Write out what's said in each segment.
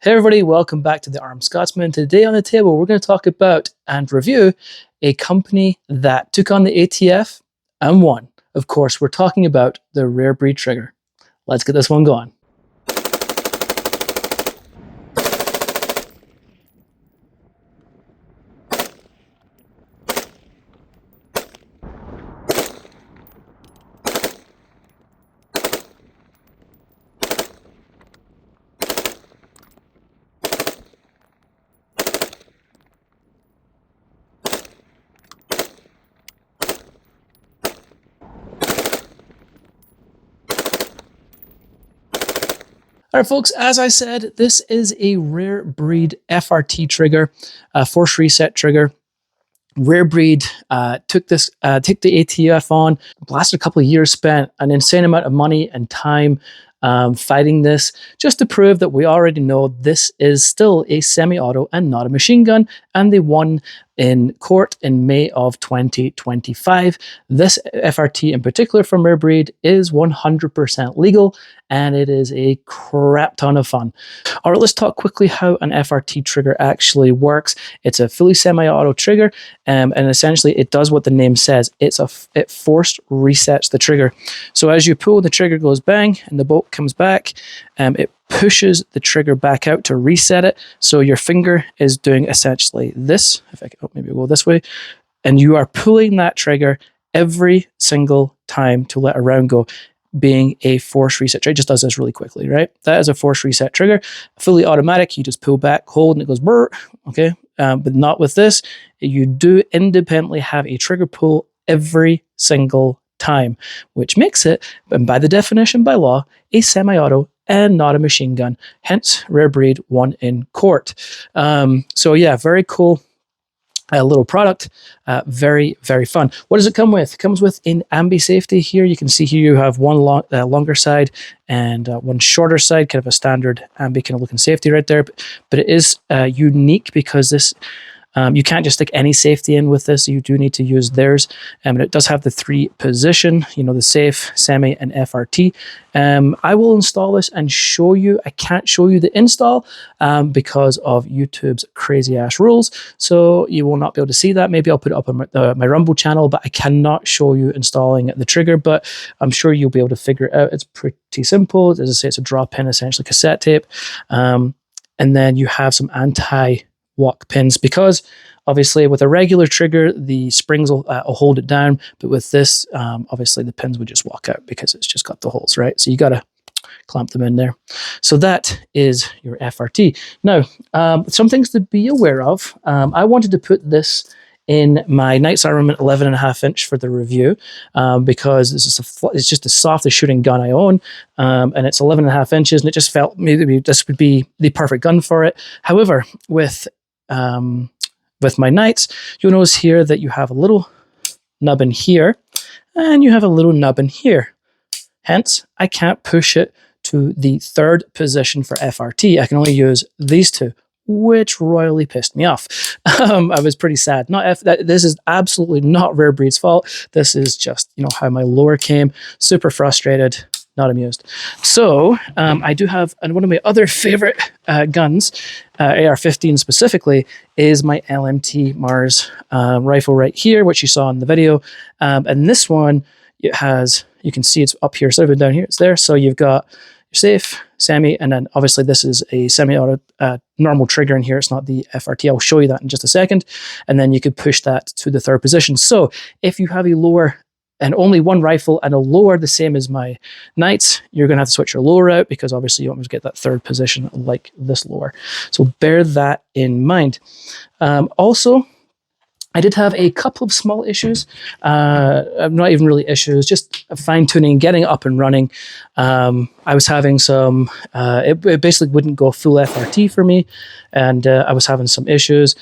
Hey everybody, welcome back to the Armed Scotsman. Today on the table, we're going to talk about and review a company that took on the ATF and won. Of course, we're talking about the Rare Breed trigger. Let's get this one going. All right, folks, as I said, this is a Rare Breed FRT trigger, a force reset trigger. Rare Breed took the ATF on, lasted a couple of years, spent an insane amount of money and time fighting this, just to prove that we already know this is still a semi-auto and not a machine gun, and they won in court in May of 2025. This FRT in particular from Rare Breed is 100% legal, and it is a crap ton of fun. All right, let's talk quickly how an FRT trigger actually works. It's a fully semi-auto trigger, and essentially it does what the name says. It force resets the trigger. So as you pull, the trigger goes bang, and the bolt comes back. It pushes the trigger back out to reset it. So your finger is doing essentially this. If I can, maybe we'll go this way, and you are pulling that trigger every single time to let a round go, being a force reset trigger. It just does this really quickly, right? That is a force reset trigger. Fully automatic, you just pull back, hold, and it goes brr, okay? But not with this. You do independently have a trigger pull every single time, which makes it, and by the definition by law, a semi-auto and not a machine gun. Hence, Rare Breed won in court. So yeah, very cool. A little product, very, very fun. What does it come with? It comes with an ambi safety here. You can see here you have one longer side and one shorter side, kind of a standard ambi kind of looking safety right there. But it is unique because this, you can't just stick any safety in with this. You do need to use theirs. And it does have the 3 position, you know, the safe, semi, and FRT. I will install this and show you. I can't show you the install because of YouTube's crazy ass rules. So you will not be able to see that. Maybe I'll put it up on my Rumble channel, but I cannot show you installing the trigger, but I'm sure you'll be able to figure it out. It's pretty simple. As I say, it's a drop-in, essentially cassette tape. And then you have some anti-walk pins, because obviously with a regular trigger the springs will hold it down, but with this obviously the pins would just walk out because it's just got the holes, right? So you got to clamp them in there. So that is your FRT. Now some things to be aware of. I wanted to put this in my Knight's Armament 11.5 inch for the review because it's just the softest shooting gun I own, and it's 11.5 inches, and it just felt maybe this would be the perfect gun for it. However, with my Knights, you'll notice here that you have a little nubbin here and you have a little nubbin here. Hence, I can't push it to the 3rd position for FRT. I can only use these 2, which royally pissed me off. I was pretty sad. This is absolutely not Rare Breed's fault. This is just, you know, how my lure came. Super frustrated. Not amused. So I do have, and one of my other favorite guns, AR-15 specifically, is my LMT Mars rifle right here, which you saw in the video. And this one, it has, you can see it's up here, so down here, it's there. So you've got your safe, semi, and then obviously this is a semi-auto normal trigger in here. It's not the FRT. I'll show you that in just a second. And then you could push that to the 3rd position. So if you have a lower and only one rifle and a lower the same as my Knights, you're going to have to switch your lower out because obviously you want to get that 3rd position like this lower. So bear that in mind. Also, I did have a couple of small issues, not even really issues, just fine-tuning, getting up and running. I was having some, it basically wouldn't go full FRT for me, and I was having some issues.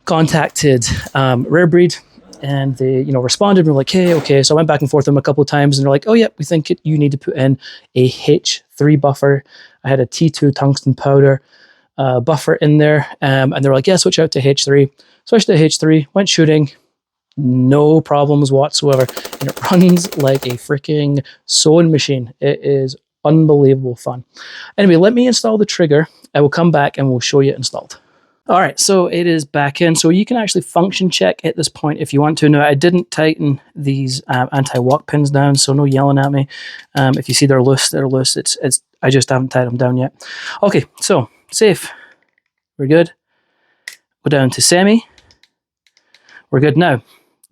Contacted Rare Breed, and they, you know, responded and were like, hey, okay. So I went back and forth with them a couple of times, and they're like, oh yeah, we think you need to put in a H3 buffer. I had a T2 tungsten powder buffer in there, and they were like, yeah, switch out to H3. Switched to H3, went shooting, no problems whatsoever, and it runs like a freaking sewing machine. It is unbelievable fun. Anyway, let me install the trigger. I will come back and we'll show you it installed. All right, so it is back in. So you can actually function check at this point if you want to. Now, I didn't tighten these anti-walk pins down, so no yelling at me. If you see they're loose, they're loose. I just haven't tied them down yet. Okay, so safe. We're good. Go down to semi. We're good now.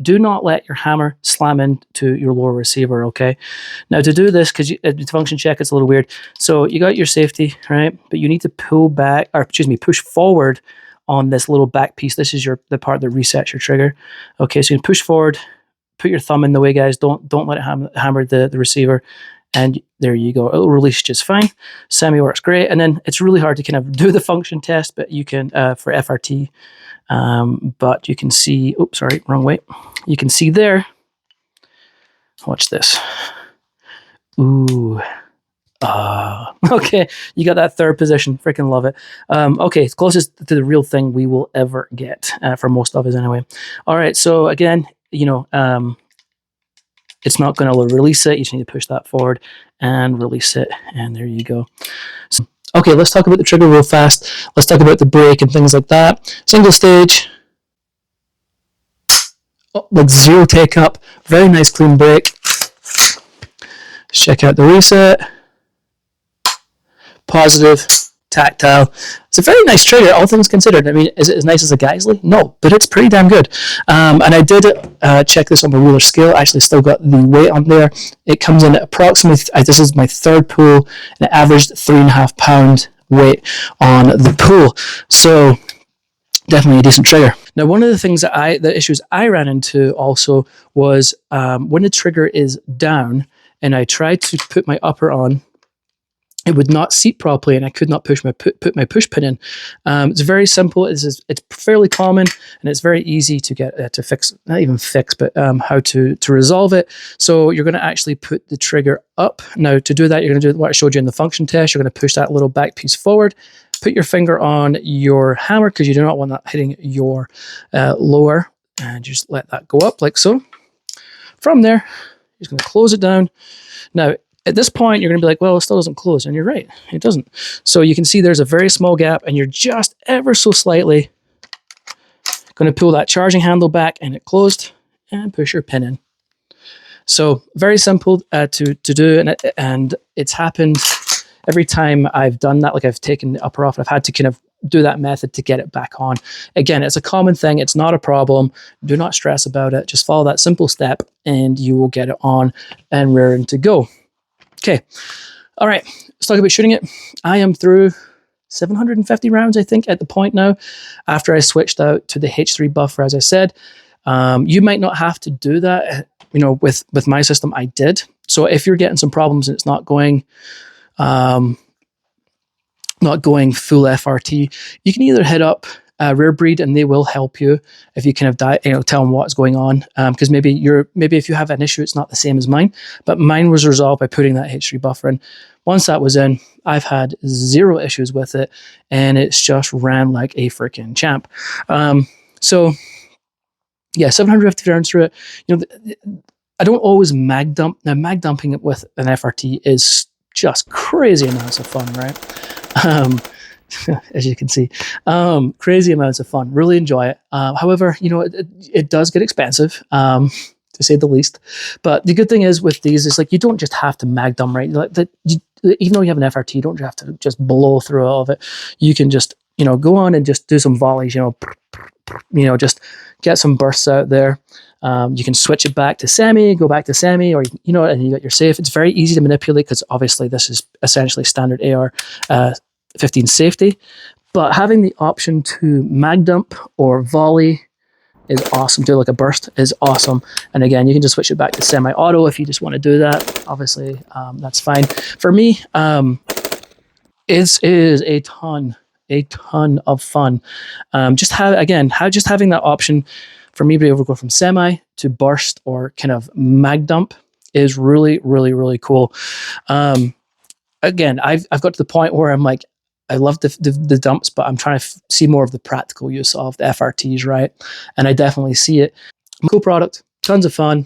Do not let your hammer slam into your lower receiver, okay? Now to do this, because to function check, it's a little weird. So you got your safety, right? But you need to pull back, or excuse me, push forward on this little back piece. This is the part that resets your trigger. Okay, so you can push forward, put your thumb in the way, guys. Don't let it hammer the receiver. And there you go. It'll release just fine. Semi works great. And then it's really hard to kind of do the function test, but you can, for FRT, but you can see, oops, sorry, wrong way. You can see there, watch this. Ooh, okay, you got that third position, freaking love it. Okay, it's closest to the real thing we will ever get, for most of us anyway. All right, so again, you know, it's not going to release it. You just need to push that forward and release it, and there you go. So, okay, let's talk about the trigger real fast. Let's talk about the brake and things like that. Single stage. Oh, like zero take up. Very nice clean brake. Let's check out the reset. Positive. Tactile. It's a very nice trigger, all things considered. I mean, is it as nice as a Geisley? No, but it's pretty damn good. And I did check this on my ruler scale. I actually still got the weight on there. It comes in at approximately, this is my third pull, and it averaged 3.5 pound weight on the pull. So definitely a decent trigger. Now, one of the things the issues I ran into also was when the trigger is down and I tried to put my upper on, it would not seat properly, and I could not put my push pin in. It's very simple. It's fairly common, and it's very easy to get to fix. Not even fix, but how to resolve it. So you're going to actually put the trigger up. Now to do that, you're going to do what I showed you in the function test. You're going to push that little back piece forward. Put your finger on your hammer because you do not want that hitting your lower, and just let that go up like so. From there, you're just going to close it down. Now, at this point, you're going to be like, well, it still doesn't close. And you're right, it doesn't. So you can see there's a very small gap, and you're just ever so slightly going to pull that charging handle back, and it closed, and push your pin in. So very simple to do, and it's happened every time I've done that. Like I've taken the upper off, I've had to kind of do that method to get it back on. Again, it's a common thing. It's not a problem. Do not stress about it. Just follow that simple step, and you will get it on and raring to go. Okay, all right, let's talk about shooting it. I am through 750 rounds, I think, at the point now, after I switched out to the H3 buffer, as I said. You might not have to do that, you know, with my system, I did. So if you're getting some problems and it's not going full FRT, you can either hit up Rare Breed, and they will help you if you kind of tell them what's going on, because maybe if you have an issue, it's not the same as mine. But mine was resolved by putting that H3 buffer in. Once that was in, I've had zero issues with it, and it's just ran like a freaking champ. So yeah, 750 rounds through it. You know, I don't always mag dump. Now, mag dumping it with an FRT is just crazy amounts of fun, right? As you can see, crazy amounts of fun. Really enjoy it. However, you know, it does get expensive, to say the least. But the good thing is with these is like you don't just have to mag dump, right? Like even though you have an FRT, you don't have to just blow through all of it. You can just, you know, go on and just do some volleys. You know, just get some bursts out there. You can switch it back to semi, go back to semi, or you know, and you got your safe. It's very easy to manipulate because obviously this is essentially standard AR 15 safety, but having the option to mag dump or volley is awesome. Do like a burst is awesome. And again, you can just switch it back to semi-auto if you just want to do that. Obviously, that's fine. For me, it is a ton of fun. Just having that option for me to be able to go from semi to burst or kind of mag dump is really, really, really cool. Again, I've got to the point where I'm like, I love the dumps, but I'm trying to see more of the practical use of the FRTs, right? And I definitely see it. Cool product, tons of fun.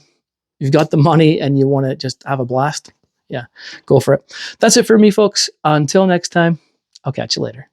You've got the money and you want to just have a blast. yeah, go for it. That's it for me, folks. Until next time, I'll catch you later.